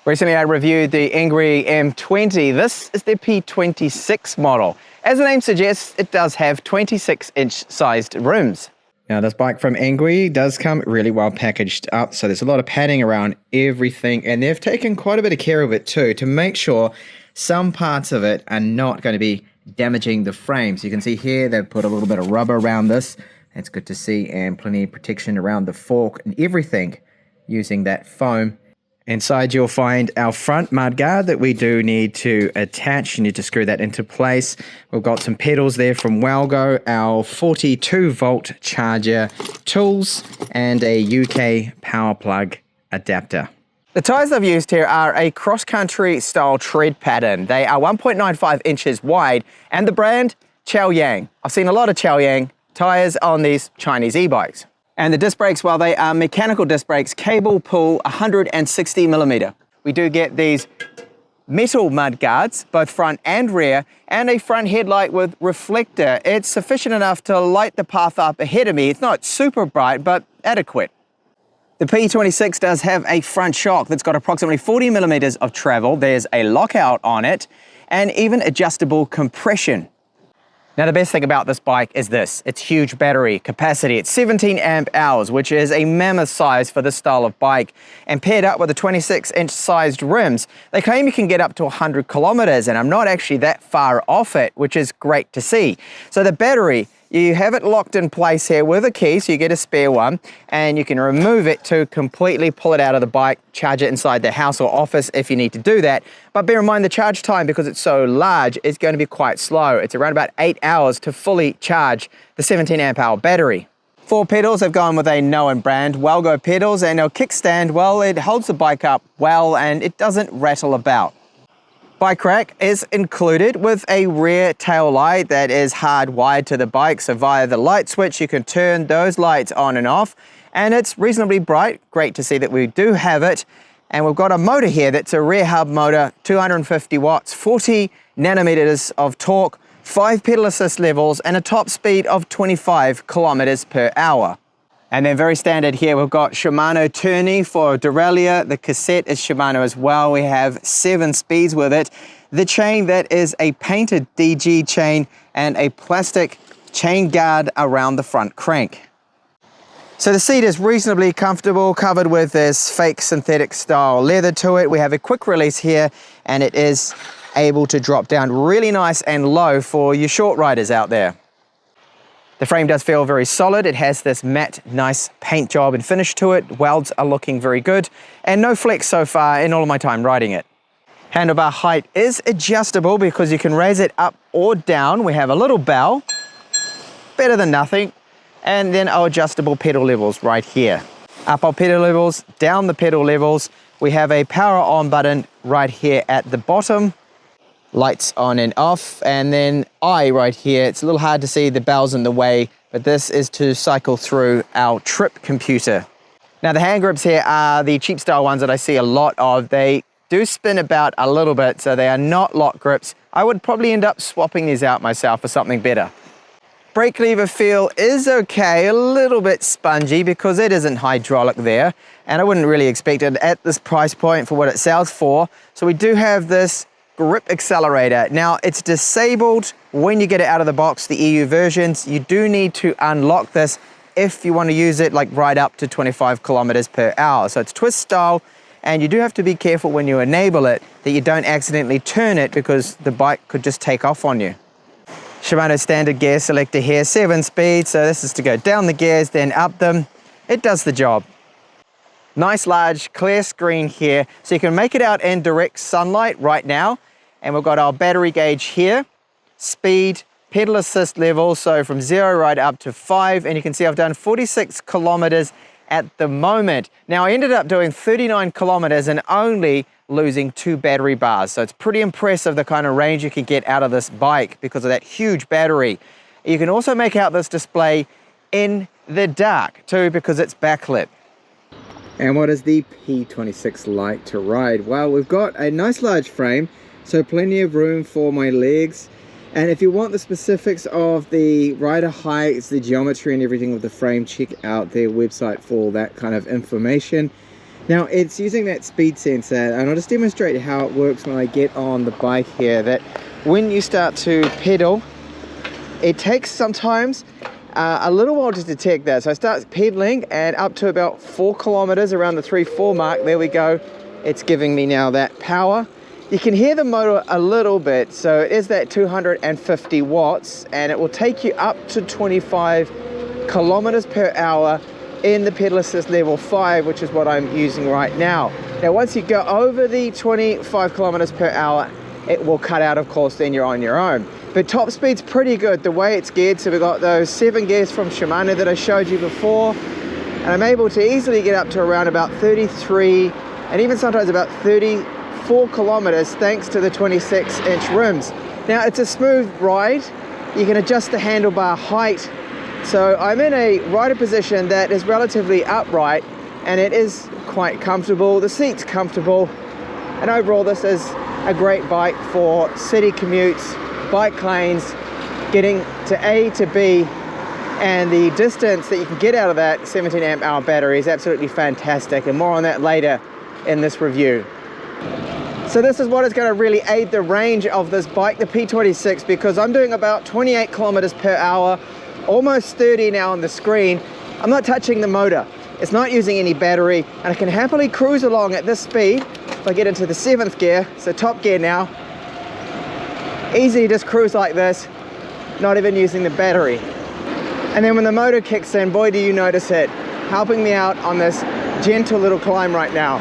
Recently I reviewed the ENGWE M20. This is the P26 model. As the name suggests, it does have 26-inch sized rims. Now this bike from ENGWE does come really well packaged up, so there's a lot of padding around everything, and they've taken quite a bit of care of it too to make sure some parts of it are not going to be damaging the frame. So you can see here they've put a little bit of rubber around this. That's good to see, and plenty of protection around the fork and everything using that foam. Inside you'll find our front mudguard that we do need to attach. You need to screw that into place. We've got some pedals there from Walgo, our 42-volt charger, tools, and a UK power plug adapter. The tyres I've used here are a cross-country style tread pattern. They are 1.95 inches wide, and the brand, Chaoyang. I've seen a lot of Chaoyang tyres on these Chinese e-bikes. And the disc brakes, well, they are mechanical disc brakes, cable pull 160 millimeter. We do get these metal mud guards, both front and rear, and a front headlight with reflector. It's sufficient enough to light the path up ahead of me. It's not super bright, but adequate. The P26 does have a front shock that's got approximately 40 millimeters of travel. There's a lockout on it, and even adjustable compression. Now the best thing about this bike is this, its huge battery capacity. It's 17 amp hours, which is a mammoth size for this style of bike. And paired up with the 26-inch sized rims, they claim you can get up to 100 kilometers, and I'm not actually that far off it, which is great to see. So the battery, you have it locked in place here with a key, so you get a spare one, and you can remove it to completely pull it out of the bike, charge it inside the house or office if you need to do that. But bear in mind the charge time, because it's so large, is going to be quite slow. It's around about 8 hours to fully charge the 17 amp hour battery. For pedals, I've gone with a known brand, Walgo pedals, and our kickstand, well, it holds the bike up well and it doesn't rattle about. Bike rack is included with a rear tail light that is hardwired to the bike, so via the light switch you can turn those lights on and off, and it's reasonably bright. Great to see that we do have it. And we've got a motor here that's a rear hub motor, 250 watts, 40 nanometers of torque, 5 pedal assist levels, and a top speed of 25 kilometers per hour. And then very standard here, we've got Shimano tourney for derailleur. The cassette is Shimano as well. We have 7 speeds with it. The chain, that is a painted DG chain and a plastic chain guard around the front crank. So the seat is reasonably comfortable, covered with this fake synthetic style leather to it. We have a quick release here, and it is able to drop down really nice and low for your short riders out there. The frame does feel very solid. It has this matte, nice paint job and finish to it. Welds are looking very good, and no flex so far in all of my time riding it. Handlebar height is adjustable because you can raise it up or down. We have a little bell, better than nothing, and then our adjustable pedal levels right here. Up our pedal levels, down the pedal levels. We have a power on button right here at the bottom. Lights on and off, and then right here. It's a little hard to see, the bell's in the way, but this is to cycle through our trip computer. Now the hand grips here are the cheap style ones that I see a lot of. They do spin about a little bit, so they are not lock grips. I would probably end up swapping these out myself for something better. Brake lever feel is okay, a little bit spongy because it isn't hydraulic there, and I wouldn't really expect it at this price point for what it sells for. So we do have this grip accelerator. Now it's disabled when you get it out of the box, the EU versions. You do need to unlock this if you want to use it like right up to 25 kilometers per hour. So it's twist style, and you do have to be careful when you enable it that you don't accidentally turn it, because the bike could just take off on you. Shimano standard gear selector here, 7 speeds, so this is to go down the gears then up them. It does the job. Nice large clear screen here, so you can make it out in direct sunlight right now. And we've got our battery gauge here, speed, pedal assist level, so from 0 right up to 5, and you can see I've done 46 kilometers at the moment. Now I ended up doing 39 kilometers and only losing 2 battery bars, so it's pretty impressive the kind of range you can get out of this bike because of that huge battery. You can also make out this display in the dark too because it's backlit. And what is the P26 like to ride? Well, we've got a nice large frame, so plenty of room for my legs. And if you want the specifics of the rider heights, the geometry and everything of the frame, check out their website for all that kind of information. Now it's using that speed sensor, and I'll just demonstrate how it works when I get on the bike here, that when you start to pedal, it takes sometimes a little while to detect that. So I start pedaling and up to about 4 kilometers, around the 3-4 mark, there we go. It's giving me now that power. You can hear the motor a little bit, so it is that 250 watts, and it will take you up to 25 kilometers per hour in the pedal assist level 5, which is what I'm using right now. Now once you go over the 25 kilometers per hour, it will cut out, of course, then you're on your own. But top speed's pretty good the way it's geared. So we've got those 7 gears from Shimano that I showed you before, and I'm able to easily get up to around about 33 and even sometimes about 34 kilometers thanks to the 26-inch rims. Now it's a smooth ride. You can adjust the handlebar height. So I'm in a rider position that is relatively upright, and it is quite comfortable. The seat's comfortable, and overall this is a great bike for city commutes, bike lanes, getting to A to B, and the distance that you can get out of that 17 amp hour battery is absolutely fantastic, and more on that later in this review. So this is what is going to really aid the range of this bike, the P26, because I'm doing about 28 kilometers per hour, almost 30 now on the screen. I'm not touching the motor. It's not using any battery, and I can happily cruise along at this speed. If I get into the 7th gear, so top gear now, easy just cruise like this, not even using the battery. And then when the motor kicks in, boy do you notice it, helping me out on this gentle little climb right now.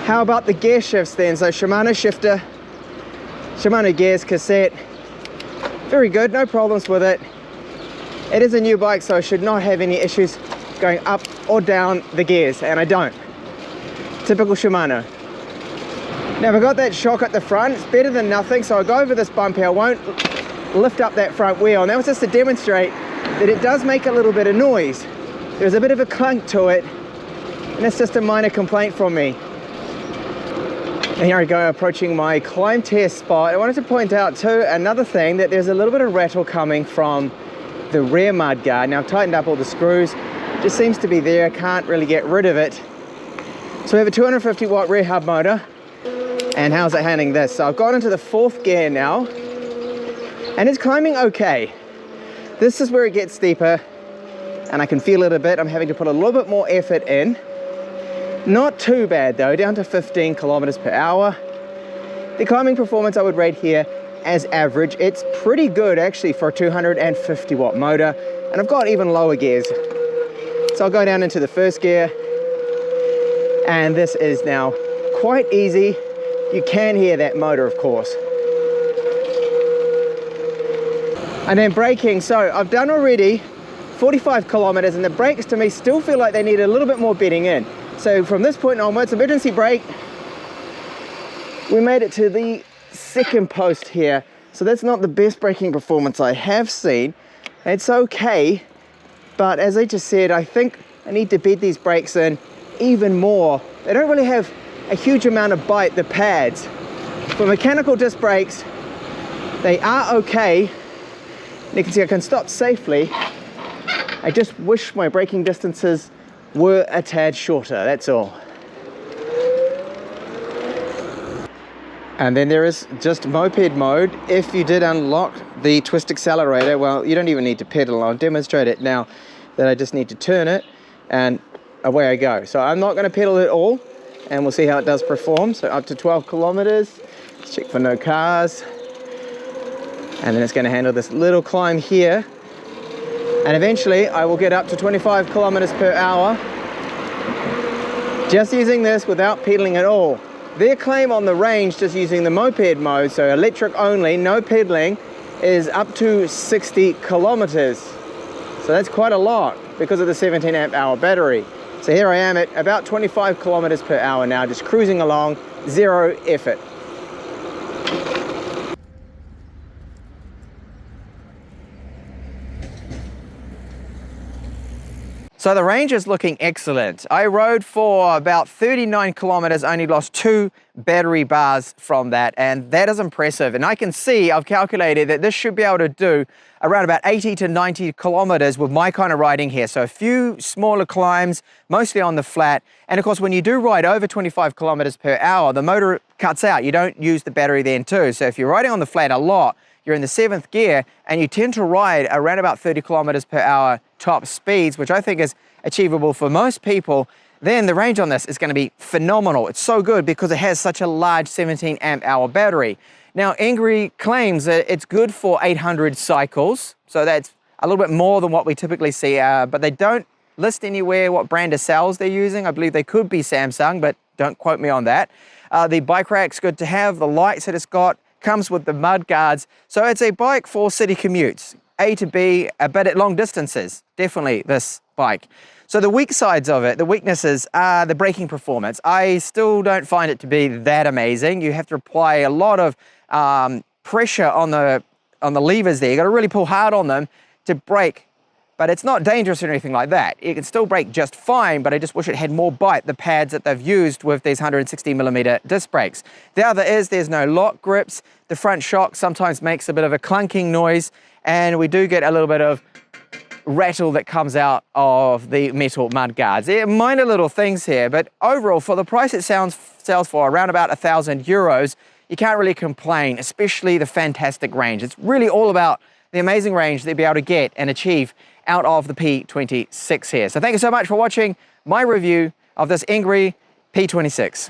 How about the gear shifts then? So Shimano shifter, Shimano gears, cassette, very good, no problems with it. It is a new bike, so I should not have any issues going up or down the gears, and I don't. Typical Shimano. Now I've got that shock at the front, it's better than nothing, so I'll go over this bump here. I won't lift up that front wheel, and that was just to demonstrate that it does make a little bit of noise. There's a bit of a clunk to it, and it's just a minor complaint from me. And here I go, approaching my climb test spot. I wanted to point out too, another thing, that there's a little bit of rattle coming from the rear mudguard. Now I've tightened up all the screws, it just seems to be there, I can't really get rid of it. So we have a 250 watt rear hub motor, and how's it handling this? So I've gone into the 4th gear now, and it's climbing okay. This is where it gets steeper, and I can feel it a bit. I'm having to put a little bit more effort in. Not too bad though, down to 15 kilometers per hour. The climbing performance I would rate here as average. It's pretty good actually for a 250 watt motor, and I've got even lower gears. So I'll go down into the 1st gear, and this is now quite easy. You can hear that motor, of course. And then braking, so I've done already 45 kilometers, and the brakes to me still feel like they need a little bit more bedding in. So from this point onwards, emergency brake, we made it to the 2nd post here. So that's not the best braking performance I have seen. It's okay, but as I just said, I think I need to bed these brakes in even more. They don't really have a huge amount of bite, the pads. For mechanical disc brakes, they are okay. You can see I can stop safely. I just wish my braking distances were a tad shorter, that's all. And then there is just moped mode. If you did unlock the twist accelerator, well, you don't even need to pedal. I'll demonstrate it now that I just need to turn it, and away I go. So I'm not going to pedal at all, and we'll see how it does perform. So up to 12 kilometers, let's check for no cars. And then it's going to handle this little climb here. And eventually I will get up to 25 kilometers per hour just using this without pedaling at all. Their claim on the range, just using the moped mode, so electric only, no pedaling, is up to 60 kilometers. So that's quite a lot because of the 17 amp hour battery. So here I am at about 25 kilometers per hour now, just cruising along, zero effort. So the range is looking excellent. I rode for about 39 kilometers, only lost 2 battery bars from that, and that is impressive. And I can see, I've calculated that this should be able to do around about 80 to 90 kilometers with my kind of riding here. So a few smaller climbs, mostly on the flat. And of course, when you do ride over 25 kilometers per hour, the motor cuts out. You don't use the battery then too. So if you're riding on the flat a lot, you're in the 7th gear and you tend to ride around about 30 kilometers per hour top speeds, which I think is achievable for most people, then the range on this is going to be phenomenal. It's so good because it has such a large 17 amp hour battery. Now, ENGWE claims that it's good for 800 cycles, so that's a little bit more than what we typically see, but they don't list anywhere what brand of cells they're using. I believe they could be Samsung, but don't quote me on that. The bike rack's good to have, the lights that it's got, comes with the mud guards. So it's a bike for city commutes, A to B, but at long distances, definitely this bike. So the weak sides of it, the weaknesses are the braking performance. I still don't find it to be that amazing. You have to apply a lot of pressure on the levers there. You got to really pull hard on them to brake. But it's not dangerous or anything like that. You can still brake just fine, but I just wish it had more bite, the pads that they've used with these 160mm disc brakes. The other is there's no lock grips. The front shock sometimes makes a bit of a clunking noise, and we do get a little bit of rattle that comes out of the metal mud guards. They're minor little things here, but overall, for the price it sells for around about €1,000, you can't really complain, especially the fantastic range. It's really all about the amazing range that you'll be able to get and achieve out of the P26 here. So thank you so much for watching my review of this ENGWE P26.